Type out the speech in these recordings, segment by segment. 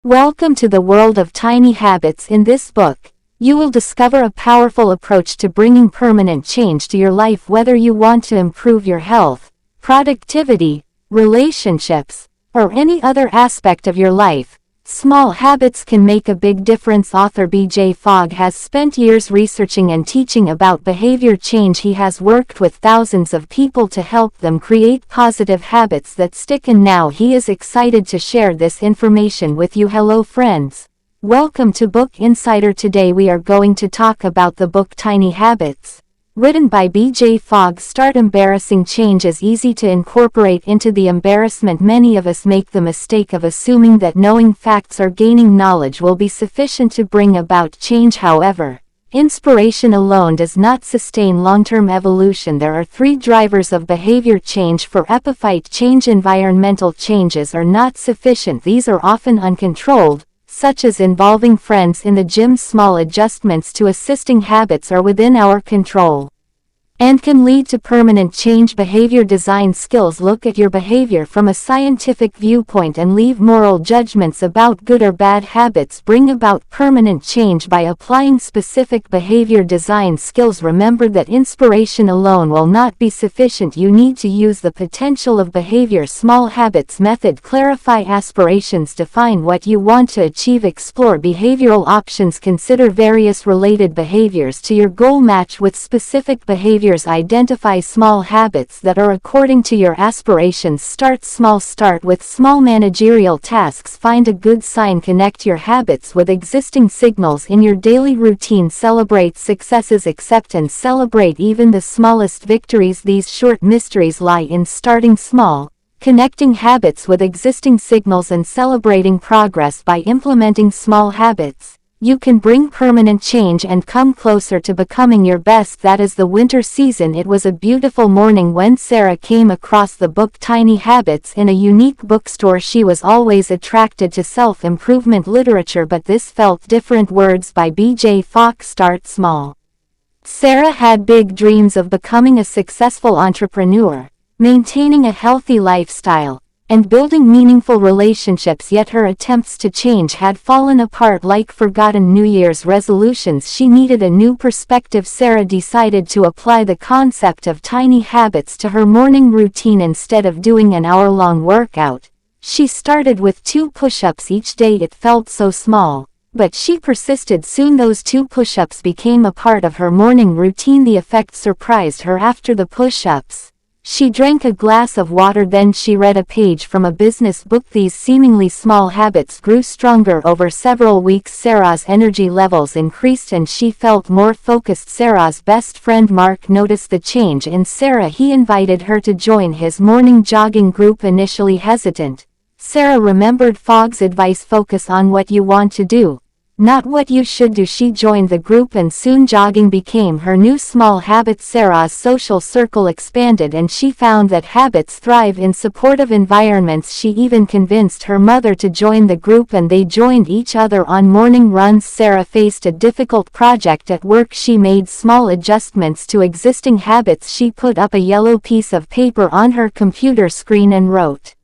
Welcome to the world of tiny habits. In this book, you will discover a powerful approach to bringing permanent change to your life, whether you want to improve your health, productivity, relationships, or any other aspect of your life. Small habits can make a big difference. Author B.J. Fogg has spent years researching and teaching about behavior change. He has worked with thousands of people to help them create positive habits that stick, and now he is excited to share this information with you. Hello friends. Welcome to Book Insider. Today we are going to talk about the book Tiny Habits, written by B.J. Fogg. Start. Embarrassing change is easy to incorporate into the embarrassment. Many of us make the mistake of assuming that knowing facts or gaining knowledge will be sufficient to bring about change. However, inspiration alone does not sustain long-term evolution. There are three drivers of behavior change for epiphyte change. Environmental changes are not sufficient. These are often uncontrolled, such as involving friends in the gym. Small adjustments to existing habits are within our control and can lead to permanent change. Behavior design skills look at your behavior from a scientific viewpoint and leave moral judgments about good or bad habits. Bring about permanent change by applying specific behavior design skills. Remember that inspiration alone will not be sufficient. You need to use the potential of behavior. Small habits method. Clarify aspirations. Define what you want to achieve. Explore behavioral options. Consider various related behaviors to your goal. Match with specific behaviors. Identify small habits that are according to your aspirations. Start small. Start with small managerial tasks. Find a good sign. Connect your habits with existing signals in your daily routine. Celebrate successes. Accept and celebrate even the smallest victories. These short mysteries lie in starting small, connecting habits with existing signals, and celebrating progress. By implementing small habits, you can bring permanent change and come closer to becoming your best. That is the winter season. It was a beautiful morning when Sarah came across the book Tiny Habits in a unique bookstore. She was always attracted to self-improvement literature, but this felt different. Words by B.J. Fogg. Start small. Sarah had big dreams of becoming a successful entrepreneur, maintaining a healthy lifestyle, and building meaningful relationships. Yet her attempts to change had fallen apart like forgotten New Year's resolutions. She needed a new perspective. Sarah decided to apply the concept of tiny habits to her morning routine. Instead of doing an hour-long workout, she started with 2 push-ups each day. It felt so small, but she persisted. Soon those 2 push-ups became a part of her morning routine. The effect surprised her. After the push-ups, she drank a glass of water, then she read a page from a business book. These seemingly small habits grew stronger over several weeks. Sarah's energy levels increased and she felt more focused. Sarah's best friend Mark noticed the change in Sarah. He invited her to join his morning jogging group. Initially hesitant, Sarah remembered Fogg's advice: focus on what you want to do, not what you should do. She joined the group and soon jogging became her new small habit. Sarah's social circle expanded and she found that habits thrive in supportive environments. She even convinced her mother to join the group and they joined each other on morning runs. Sarah faced a difficult project at work. She made small adjustments to existing habits. She put up a yellow piece of paper on her computer screen and wrote.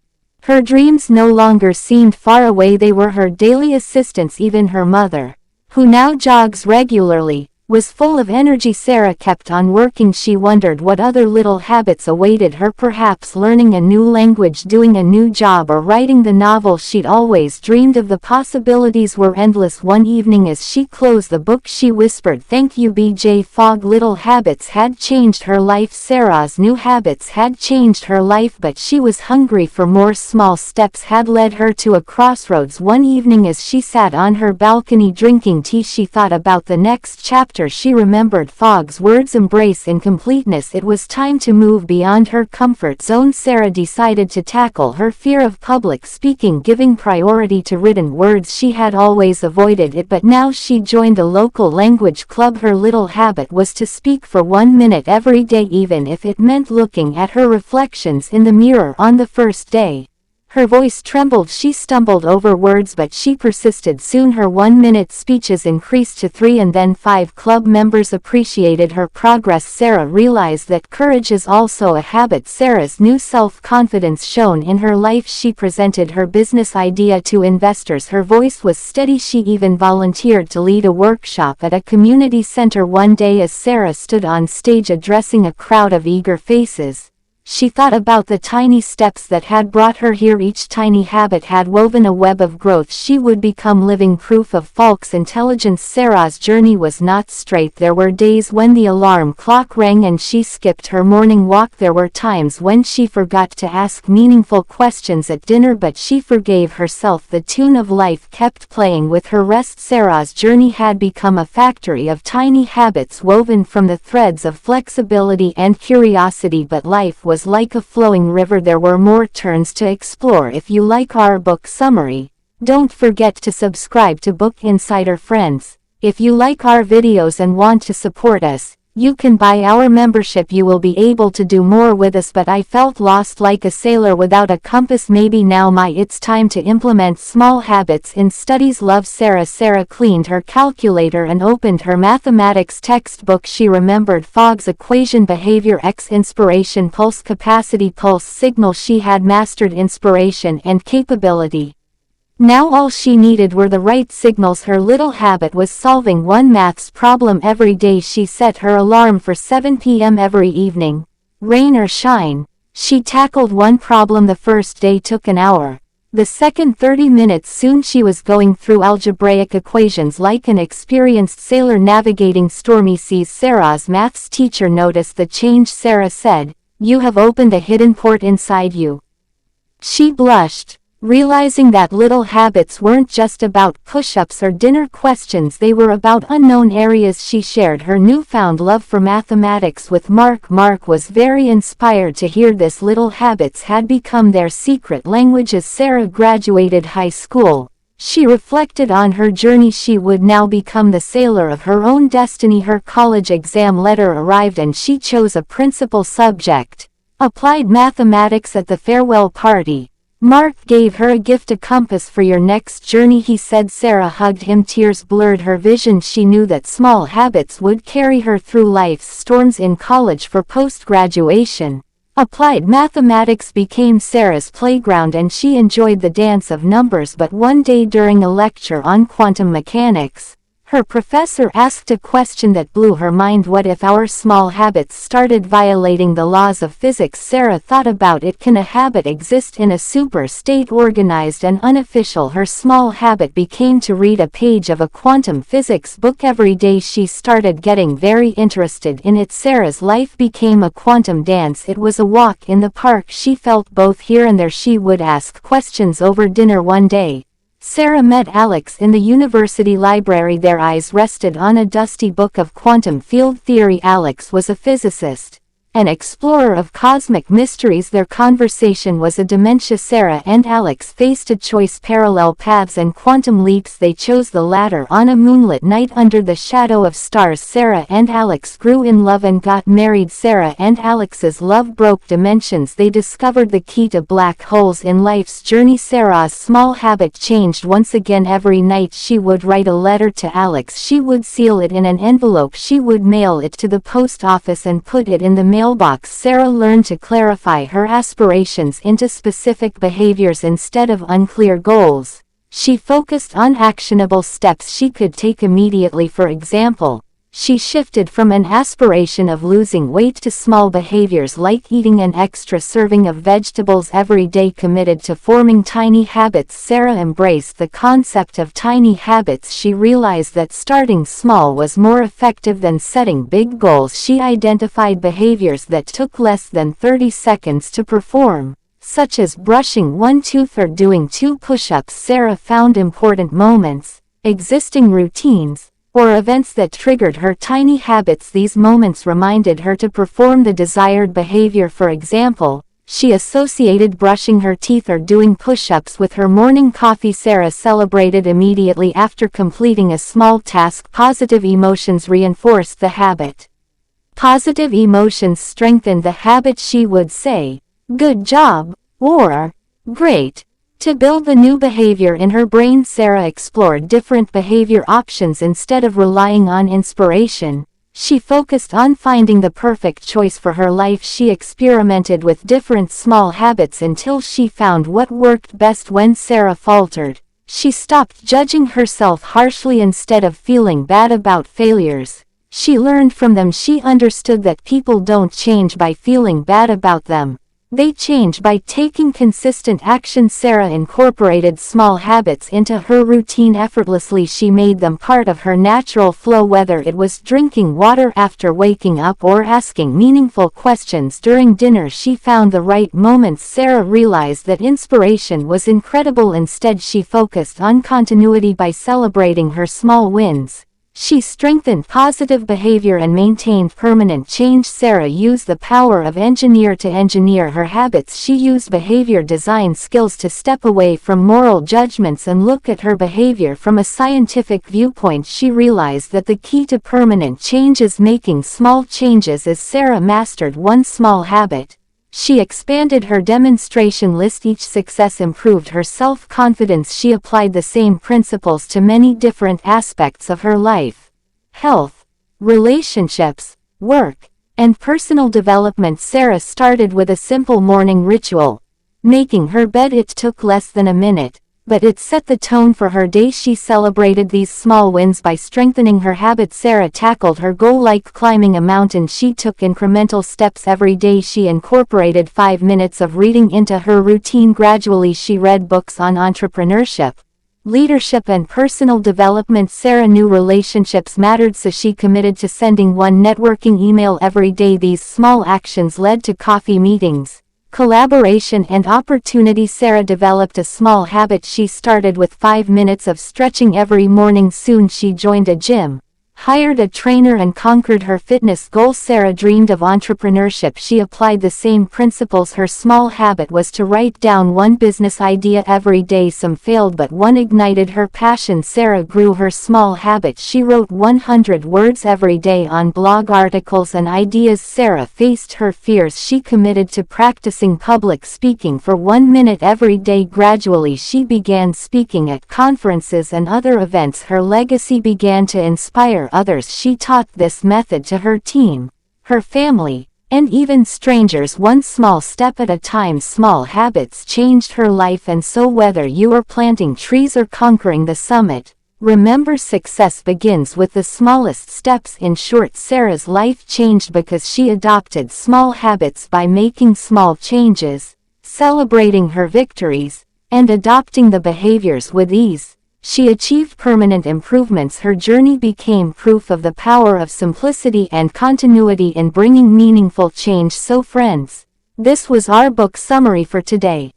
Her dreams no longer seemed far away. They were her daily assistants. Even her mother, who now jogs regularly, was full of energy. Sarah kept on working. She wondered what other little habits awaited her, perhaps learning a new language, doing a new job, or writing the novel she'd always dreamed of. The possibilities were endless. One evening as she closed the book she whispered, "Thank you, B.J. Fogg." Little habits had changed her life. Sarah's new habits had changed her life, but she was hungry for more. Small steps had led her to a crossroads. One evening as she sat on her balcony drinking tea, she thought about the next chapter. She remembered Fogg's words, embrace incompleteness. It was time to move beyond her comfort zone. Sarah decided to tackle her fear of public speaking, giving priority to written words. She had always avoided it, but now she joined a local language club. Her little habit was to speak for 1 minute every day, even if it meant looking at her reflections in the mirror on the first day. Her voice trembled. She stumbled over words, but she persisted. Soon her 1-minute speeches increased to 3 and then 5. Club members appreciated her progress. Sarah realized that courage is also a habit. Sarah's new self-confidence shone in her life. She presented her business idea to investors. Her voice was steady. She even volunteered to lead a workshop at a community center. One day, as Sarah stood on stage addressing a crowd of eager faces, she thought about the tiny steps that had brought her here. Each tiny habit had woven a web of growth. She would become living proof of Falk's intelligence. Sarah's journey was not straight. There were days when the alarm clock rang and she skipped her morning walk. There were times when she forgot to ask meaningful questions at dinner, but she forgave herself. The tune of life kept playing with her rest. Sarah's journey had become a factory of tiny habits woven from the threads of flexibility and curiosity. But life was like a flowing river. There were more turns to explore. If you like our book summary, don't forget to subscribe to Book Insider. Friends, if you like our videos and want to support us, you can buy our membership. You will be able to do more with us. But I felt lost, like a sailor without a compass. Maybe now it's time to implement small habits in studies. Love, Sarah. Sarah cleaned her calculator and opened her mathematics textbook. She remembered Fogg's equation: behavior x inspiration pulse capacity pulse signal. She had mastered inspiration and capability. Now all she needed were the right signals. Her little habit was solving one maths problem every day. She set her alarm for 7 p.m. every evening. Rain or shine, she tackled one problem. The first day took an hour. The second 30 minutes. Soon she was going through algebraic equations like an experienced sailor navigating stormy seas. Sarah's maths teacher noticed the change. Sarah said, "You have opened a hidden port inside you." She blushed, realizing that little habits weren't just about push-ups or dinner questions. They were about unknown areas. She shared her newfound love for mathematics with Mark. Mark was very inspired to hear this. Little habits had become their secret language. As Sarah graduated high school, she reflected on her journey. She would now become the sailor of her own destiny. Her college exam letter arrived and she chose a principal subject, applied mathematics. At the farewell party, Mark gave her a gift: a compass for your next journey, he said. Sarah hugged him. Tears blurred her vision. She knew that small habits would carry her through life's storms. In college for post-graduation, applied mathematics became Sarah's playground and she enjoyed the dance of numbers. But one day during a lecture on quantum mechanics, her professor asked a question that blew her mind. What if our small habits started violating the laws of physics? Sarah thought about it. Can a habit exist in a super state, organized and unofficial? Her small habit became to read a page of a quantum physics book every day. She started getting very interested in it. Sarah's life became a quantum dance. It was a walk in the park. She felt both here and there. She would ask questions over dinner. One day, Sarah met Alex in the university library. Their eyes rested on a dusty book of quantum field theory. Alex was a physicist, an explorer of cosmic mysteries. Their conversation was a dementia. Sarah and Alex faced a choice: parallel paths and quantum leaps. They chose the latter. On a moonlit night under the shadow of stars, Sarah and Alex grew in love and got married. Sarah and Alex's love broke dimensions. They discovered the key to black holes in life's journey. Sarah's small habit changed. Once again, every night she would write a letter to Alex. She would seal it in an envelope. She would mail it to the post office and put it in the mailbox. Sarah learned to clarify her aspirations into specific behaviors instead of unclear goals. She focused on actionable steps she could take immediately. For example, she shifted from an aspiration of losing weight to small behaviors like eating an extra serving of vegetables every day. Committed to forming tiny habits, Sarah embraced the concept of tiny habits. She realized that starting small was more effective than setting big goals. She identified behaviors that took less than 30 seconds to perform, such as brushing one tooth or doing 2 push-ups. Sarah found important moments, existing routines, or events that triggered her tiny habits. These moments reminded her to perform the desired behavior. For example, she associated brushing her teeth or doing push-ups with her morning coffee. Sarah celebrated immediately after completing a small task. Positive emotions reinforced the habit. Positive emotions strengthened the habit. She would say, "Good job," or Great. To build the new behavior in her brain, Sarah explored different behavior options instead of relying on inspiration. She focused on finding the perfect choice for her life. She experimented with different small habits until she found what worked best. When Sarah faltered, she stopped judging herself harshly. Instead of feeling bad about failures, she learned from them. She understood that people don't change by feeling bad about them. They change by taking consistent action. Sarah incorporated small habits into her routine effortlessly. She made them part of her natural flow, whether it was drinking water after waking up or asking meaningful questions during dinner. She found the right moments. Sarah realized that inspiration was incredible. Instead, she focused on continuity by celebrating her small wins. She strengthened positive behavior and maintained permanent change. Sarah used the power of engineer to engineer her habits. She used behavior design skills to step away from moral judgments and look at her behavior from a scientific viewpoint. She realized that the key to permanent change is making small changes. As Sarah mastered one small habit, she expanded her demonstration list. Each success improved her self-confidence. She applied the same principles to many different aspects of her life: health, relationships, work, and personal development. Sarah started with a simple morning ritual: making her bed. It took less than a minute, but it set the tone for her day. She celebrated these small wins by strengthening her habits. Sarah tackled her goal like climbing a mountain. She took incremental steps every day. She incorporated 5 minutes of reading into her routine. Gradually, she read books on entrepreneurship, leadership, and personal development. Sarah knew relationships mattered, so she committed to sending one networking email every day. These small actions led to coffee meetings, collaboration, and opportunity. Sarah developed a small habit. She started with 5 minutes of stretching every morning. Soon she joined a gym, hired a trainer, and conquered her fitness goals. Sarah dreamed of entrepreneurship. She applied the same principles. Her small habit was to write down one business idea every day. Some failed, but one ignited her passion. Sarah grew her small habit. She wrote 100 words every day on blog articles and ideas. Sarah faced her fears. She committed to practicing public speaking for 1 minute every day. Gradually, she began speaking at conferences and other events. Her legacy began to inspire others. She taught this method to her team, her family, and even strangers, one small step at a time. Small habits changed her life. And so, whether you are planting trees or conquering the summit, remember, success begins with the smallest steps. In short, Sarah's life changed because she adopted small habits. By making small changes, celebrating her victories, and adopting the behaviors with ease, she achieved permanent improvements. Her journey became proof of the power of simplicity and continuity in bringing meaningful change. So friends, this was our book summary for today.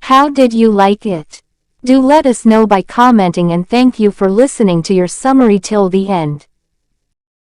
How did you like it? Do let us know by commenting, and thank you for listening to your summary till the end.